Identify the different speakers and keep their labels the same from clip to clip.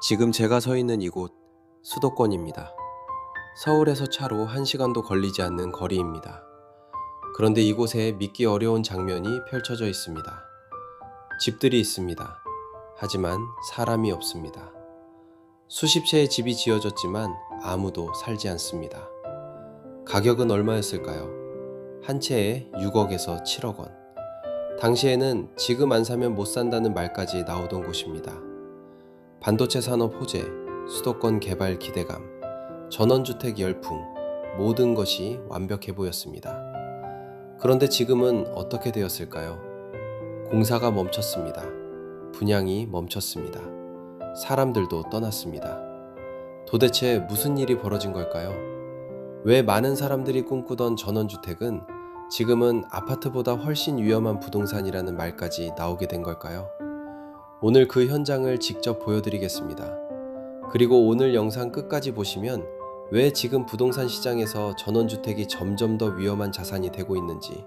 Speaker 1: 지금 제가 서 있는 이곳 수도권입니다. 서울에서 차로 1시간도 걸리지 않는 거리입니다. 그런데 이곳에 믿기 어려운 장면이 펼쳐져 있습니다. 집들이 있습니다. 하지만 사람이 없습니다. 수십 채의 집이 지어졌지만 아무도 살지 않습니다. 가격은 얼마였을까요? 한 채에 6억에서 7억 원. 당시에는 지금 안 사면 못 산다는 말까지 나오던 곳입니다. 반도체 산업 호재, 수도권 개발 기대감, 전원주택 열풍, 모든 것이 완벽해 보였습니다. 그런데 지금은 어떻게 되었을까요? 공사가 멈췄습니다. 분양이 멈췄습니다. 사람들도 떠났습니다. 도대체 무슨 일이 벌어진 걸까요? 왜 많은 사람들이 꿈꾸던 전원주택은 지금은 아파트보다 훨씬 위험한 부동산이라는 말까지 나오게 된 걸까요? 오늘 그 현장을 직접 보여드리겠습니다. 그리고 오늘 영상 끝까지 보시면 왜 지금 부동산 시장에서 전원주택이 점점 더 위험한 자산이 되고 있는지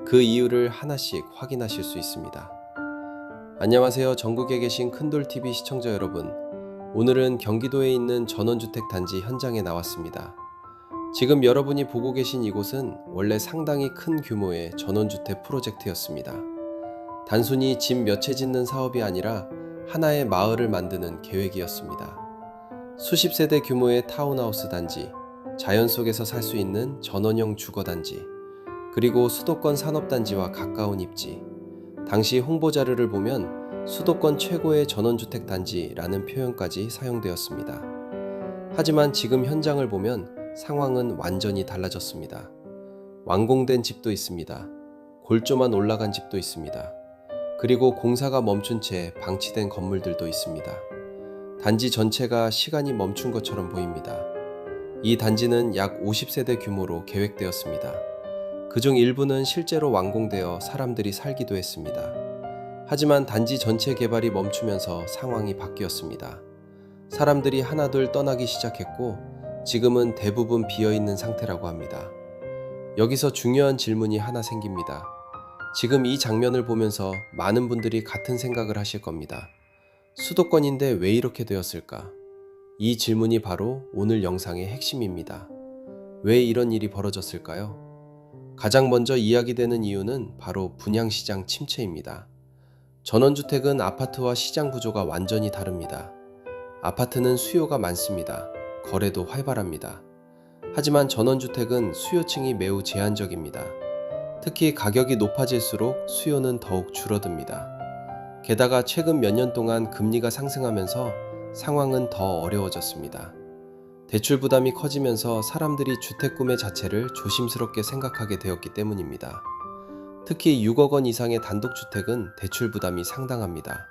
Speaker 1: 그 이유를 하나씩 확인하실 수 있습니다. 안녕하세요. 전국에 계신 큰돌TV 시청자 여러분. 오늘은 경기도에 있는 전원주택 단지 현장에 나왔습니다. 지금 여러분이 보고 계신 이곳은 원래 상당히 큰 규모의 전원주택 프로젝트였습니다. 단순히 집 몇 채 짓는 사업이 아니라 하나의 마을을 만드는 계획이었습니다. 수십 세대 규모의 타운하우스 단지, 자연 속에서 살 수 있는 전원형 주거단지, 그리고 수도권 산업단지와 가까운 입지. 당시 홍보 자료를 보면 수도권 최고의 전원주택 단지라는 표현까지 사용되었습니다. 하지만 지금 현장을 보면 상황은 완전히 달라졌습니다. 완공된 집도 있습니다. 골조만 올라간 집도 있습니다. 그리고 공사가 멈춘 채 방치된 건물들도 있습니다. 단지 전체가 시간이 멈춘 것처럼 보입니다. 이 단지는 약 50세대 규모로 계획되었습니다. 그중 일부는 실제로 완공되어 사람들이 살기도 했습니다. 하지만 단지 전체 개발이 멈추면서 상황이 바뀌었습니다. 사람들이 하나둘 떠나기 시작했고 지금은 대부분 비어있는 상태라고 합니다. 여기서 중요한 질문이 하나 생깁니다. 지금 이 장면을 보면서 많은 분들이 같은 생각을 하실 겁니다. 수도권인데 왜 이렇게 되었을까? 이 질문이 바로 오늘 영상의 핵심입니다. 왜 이런 일이 벌어졌을까요? 가장 먼저 이야기되는 이유는 바로 분양시장 침체입니다. 전원주택은 아파트와 시장 구조가 완전히 다릅니다. 아파트는 수요가 많습니다. 거래도 활발합니다. 하지만 전원주택은 수요층이 매우 제한적입니다. 특히 가격이 높아질수록 수요는 더욱 줄어듭니다. 게다가 최근 몇 년 동안 금리가 상승하면서 상황은 더 어려워졌습니다. 대출 부담이 커지면서 사람들이 주택 구매 자체를 조심스럽게 생각하게 되었기 때문입니다. 특히 6억 원 이상의 단독주택은 대출 부담이 상당합니다.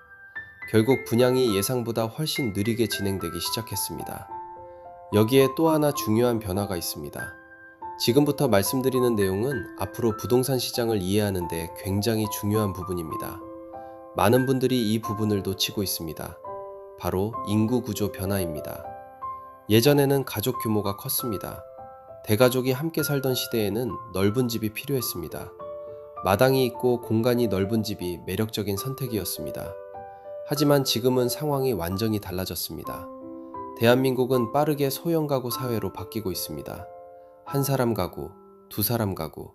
Speaker 1: 결국 분양이 예상보다 훨씬 느리게 진행되기 시작했습니다. 여기에 또 하나 중요한 변화가 있습니다. 지금부터 말씀드리는 내용은 앞으로 부동산 시장을 이해하는 데 굉장히 중요한 부분입니다. 많은 분들이 이 부분을 놓치고 있습니다. 바로 인구 구조 변화입니다. 예전에는 가족 규모가 컸습니다. 대가족이 함께 살던 시대에는 넓은 집이 필요했습니다. 마당이 있고 공간이 넓은 집이 매력적인 선택이었습니다. 하지만 지금은 상황이 완전히 달라졌습니다. 대한민국은 빠르게 소형 가구 사회로 바뀌고 있습니다. 한 사람 가구, 두 사람 가구,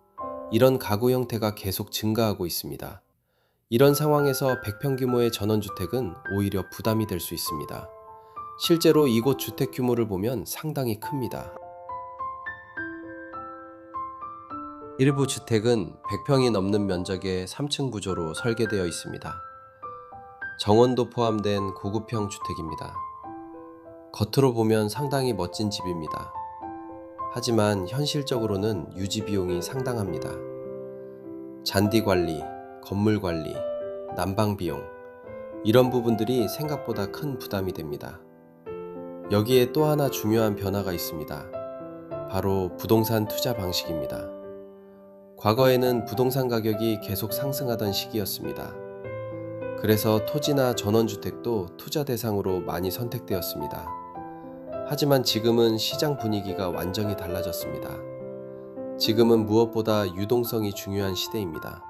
Speaker 1: 이런 가구 형태가 계속 증가하고 있습니다. 이런 상황에서 100평 규모의 전원주택은 오히려 부담이 될 수 있습니다. 실제로 이곳 주택 규모를 보면 상당히 큽니다. 일부 주택은 100평이 넘는 면적의 3층 구조로 설계되어 있습니다. 정원도 포함된 고급형 주택입니다. 겉으로 보면 상당히 멋진 집입니다. 하지만 현실적으로는 유지 비용이 상당합니다. 잔디 관리, 건물 관리, 난방 비용, 이런 부분들이 생각보다 큰 부담이 됩니다. 여기에 또 하나 중요한 변화가 있습니다. 바로 부동산 투자 방식입니다. 과거에는 부동산 가격이 계속 상승하던 시기였습니다. 그래서 토지나 전원주택도 투자 대상으로 많이 선택되었습니다. 하지만 지금은 시장 분위기가 완전히 달라졌습니다. 지금은 무엇보다 유동성이 중요한 시대입니다.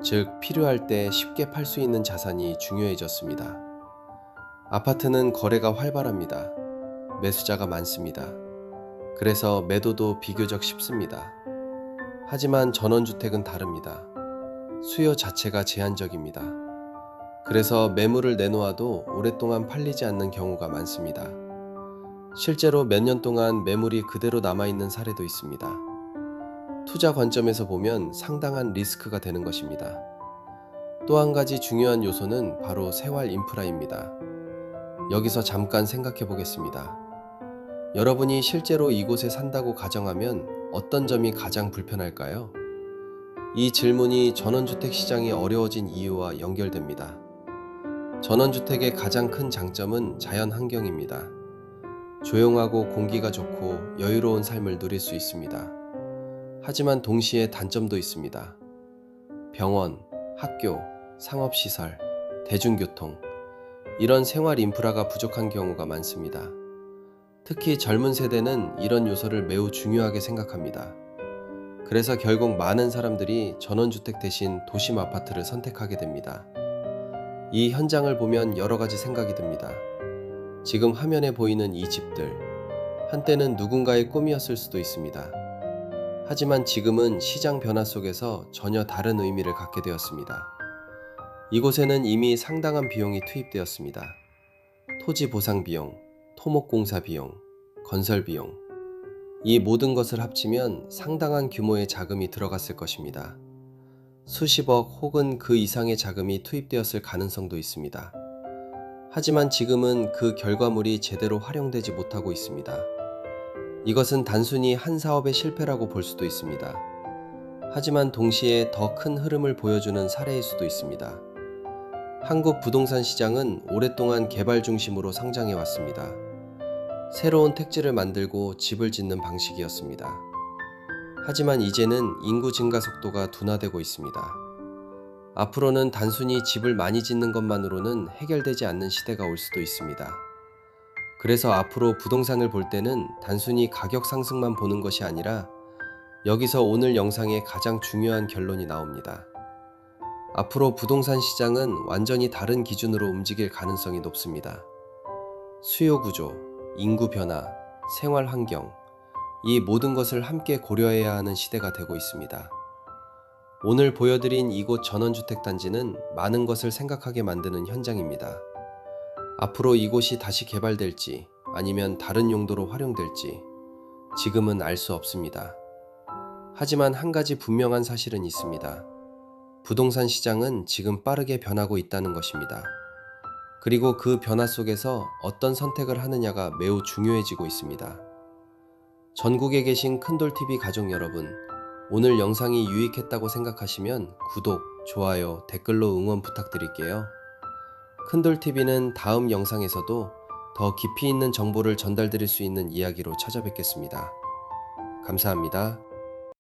Speaker 1: 즉, 필요할 때 쉽게 팔 수 있는 자산이 중요해졌습니다. 아파트는 거래가 활발합니다. 매수자가 많습니다. 그래서 매도도 비교적 쉽습니다. 하지만 전원주택은 다릅니다. 수요 자체가 제한적입니다. 그래서 매물을 내놓아도 오랫동안 팔리지 않는 경우가 많습니다. 실제로 몇 년 동안 매물이 그대로 남아있는 사례도 있습니다. 투자 관점에서 보면 상당한 리스크가 되는 것입니다. 또 한 가지 중요한 요소는 바로 생활 인프라입니다. 여기서 잠깐 생각해 보겠습니다. 여러분이 실제로 이곳에 산다고 가정하면 어떤 점이 가장 불편할까요? 이 질문이 전원주택 시장이 어려워진 이유와 연결됩니다. 전원주택의 가장 큰 장점은 자연 환경입니다. 조용하고 공기가 좋고 여유로운 삶을 누릴 수 있습니다. 하지만 동시에 단점도 있습니다. 병원, 학교, 상업시설, 대중교통, 이런 생활 인프라가 부족한 경우가 많습니다. 특히 젊은 세대는 이런 요소를 매우 중요하게 생각합니다. 그래서 결국 많은 사람들이 전원주택 대신 도심 아파트를 선택하게 됩니다. 이 현장을 보면 여러 가지 생각이 듭니다. 지금 화면에 보이는 이 집들, 한때는 누군가의 꿈이었을 수도 있습니다. 하지만 지금은 시장 변화 속에서 전혀 다른 의미를 갖게 되었습니다. 이곳에는 이미 상당한 비용이 투입되었습니다. 토지 보상 비용, 토목공사 비용, 건설 비용, 이 모든 것을 합치면 상당한 규모의 자금이 들어갔을 것입니다. 수십억 혹은 그 이상의 자금이 투입되었을 가능성도 있습니다. 하지만 지금은 그 결과물이 제대로 활용되지 못하고 있습니다. 이것은 단순히 한 사업의 실패라고 볼 수도 있습니다. 하지만 동시에 더 큰 흐름을 보여주는 사례일 수도 있습니다. 한국 부동산 시장은 오랫동안 개발 중심으로 성장해 왔습니다. 새로운 택지를 만들고 집을 짓는 방식이었습니다. 하지만 이제는 인구 증가 속도가 둔화되고 있습니다. 앞으로는 단순히 집을 많이 짓는 것만으로는 해결되지 않는 시대가 올 수도 있습니다. 그래서 앞으로 부동산을 볼 때는 단순히 가격 상승만 보는 것이 아니라 여기서 오늘 영상의 가장 중요한 결론이 나옵니다. 앞으로 부동산 시장은 완전히 다른 기준으로 움직일 가능성이 높습니다. 수요 구조, 인구 변화, 생활 환경, 이 모든 것을 함께 고려해야 하는 시대가 되고 있습니다. 오늘 보여드린 이곳 전원주택 단지는 많은 것을 생각하게 만드는 현장입니다. 앞으로 이곳이 다시 개발될지 아니면 다른 용도로 활용될지 지금은 알 수 없습니다. 하지만 한 가지 분명한 사실은 있습니다. 부동산 시장은 지금 빠르게 변하고 있다는 것입니다. 그리고 그 변화 속에서 어떤 선택을 하느냐가 매우 중요해지고 있습니다. 전국에 계신 큰돌TV 가족 여러분, 오늘 영상이 유익했다고 생각하시면 구독, 좋아요, 댓글로 응원 부탁드릴게요. 큰돌TV는 다음 영상에서도 더 깊이 있는 정보를 전달드릴 수 있는 이야기로 찾아뵙겠습니다. 감사합니다.